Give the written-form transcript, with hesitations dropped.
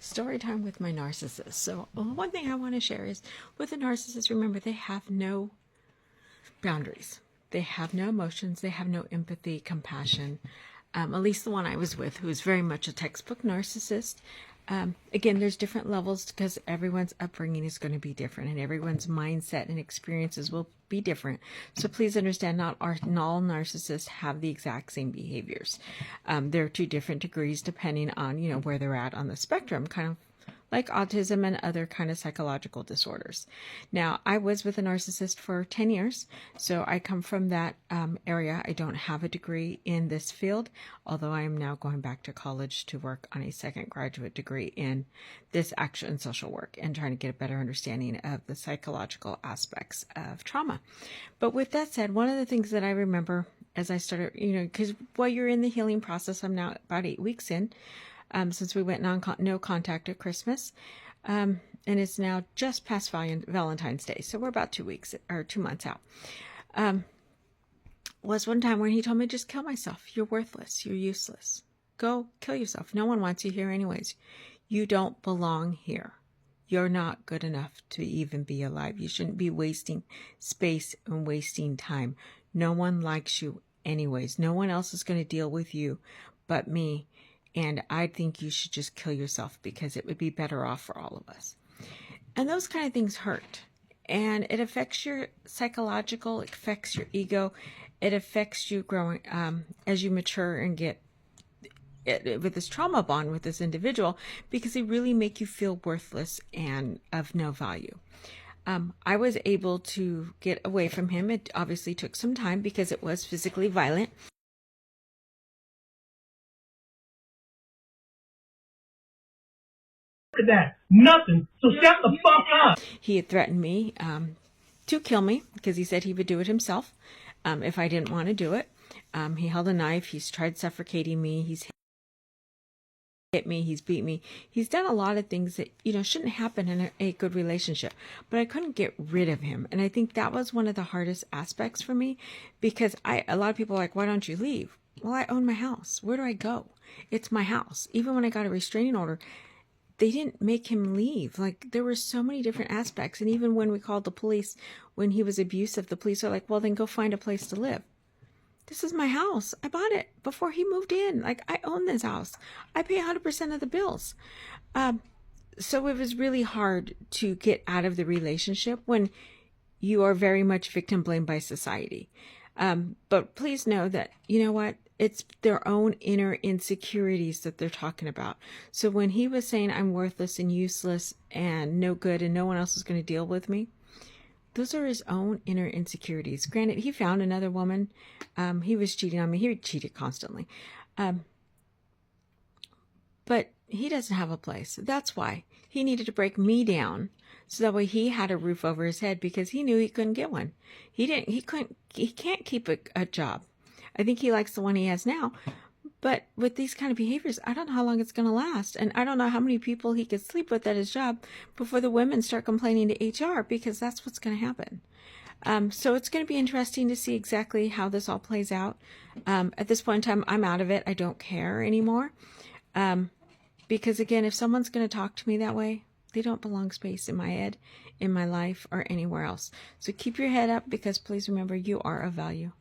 Story time with my narcissist. So one thing I want to share is with a narcissist, remember, they have no boundaries. They have no emotions. They have no empathy, compassion. At least the one I was with, who is very much a textbook narcissist. Again, there's different levels because everyone's upbringing is going to be different and everyone's mindset and experiences will be different. So please understand, not all narcissists have the exact same behaviors. There are two different degrees depending on, where they're at on the spectrum, kind of like autism and other kind of psychological disorders. Now, I was with a narcissist for 10 years, so I come from that area. I don't have a degree in this field, although I am now going back to college to work on a second graduate degree in this action and social work and trying to get a better understanding of the psychological aspects of trauma. But with that said, one of the things that I remember as I started, because while you're in the healing process, I'm now about 8 weeks in, since we went no contact at Christmas. And it's now just past Valentine's Day. So we're about 2 weeks or 2 months out. Was one time when he told me, just kill myself. You're worthless. You're useless. Go kill yourself. No one wants you here anyways. You don't belong here. You're not good enough to even be alive. You shouldn't be wasting space and wasting time. No one likes you anyways. No one else is going to deal with you but me. And I think you should just kill yourself because it would be better off for all of us. And those kind of things hurt. And it affects your psychological, it affects your ego. It affects you growing as you mature and get with this trauma bond with this individual, because they really make you feel worthless and of no value. I was able to get away from him. It obviously took some time because it was physically violent. That nothing, so shut the fuck up. He had threatened me to kill me because he said he would do it himself if I didn't want to do it. He held a knife. He's tried suffocating me. He's hit me. He's beat me. He's done a lot of things that shouldn't happen in a good relationship, but I couldn't get rid of him. And I think that was one of the hardest aspects for me, because a lot of people are like, why don't you leave? Well, I own my house. Where do I go? It's my house. Even when I got a restraining order, they didn't make him leave. Like, there were so many different aspects. And even when we called the police, when he was abusive, the police are like, well, then go find a place to live. This is my house. I bought it before he moved in. Like, I own this house. I pay 100% of the bills. So it was really hard to get out of the relationship when you are very much victim blamed by society. But please know that, it's their own inner insecurities that they're talking about. So when he was saying I'm worthless and useless and no good and no one else is going to deal with me, those are his own inner insecurities. Granted, he found another woman. He was cheating on me. He cheated constantly. But he doesn't have a place. That's why he needed to break me down, so that way he had a roof over his head, because he knew he couldn't get one. He can't keep a job. I think he likes the one he has now. But with these kind of behaviors, I don't know how long it's going to last. And I don't know how many people he could sleep with at his job before the women start complaining to HR, because that's what's going to happen. So it's going to be interesting to see exactly how this all plays out. At this point in time, I'm out of it. I don't care anymore. Because again, if someone's going to talk to me that way, they don't belong space in my head, in my life, or anywhere else. So keep your head up, because please remember, you are of value.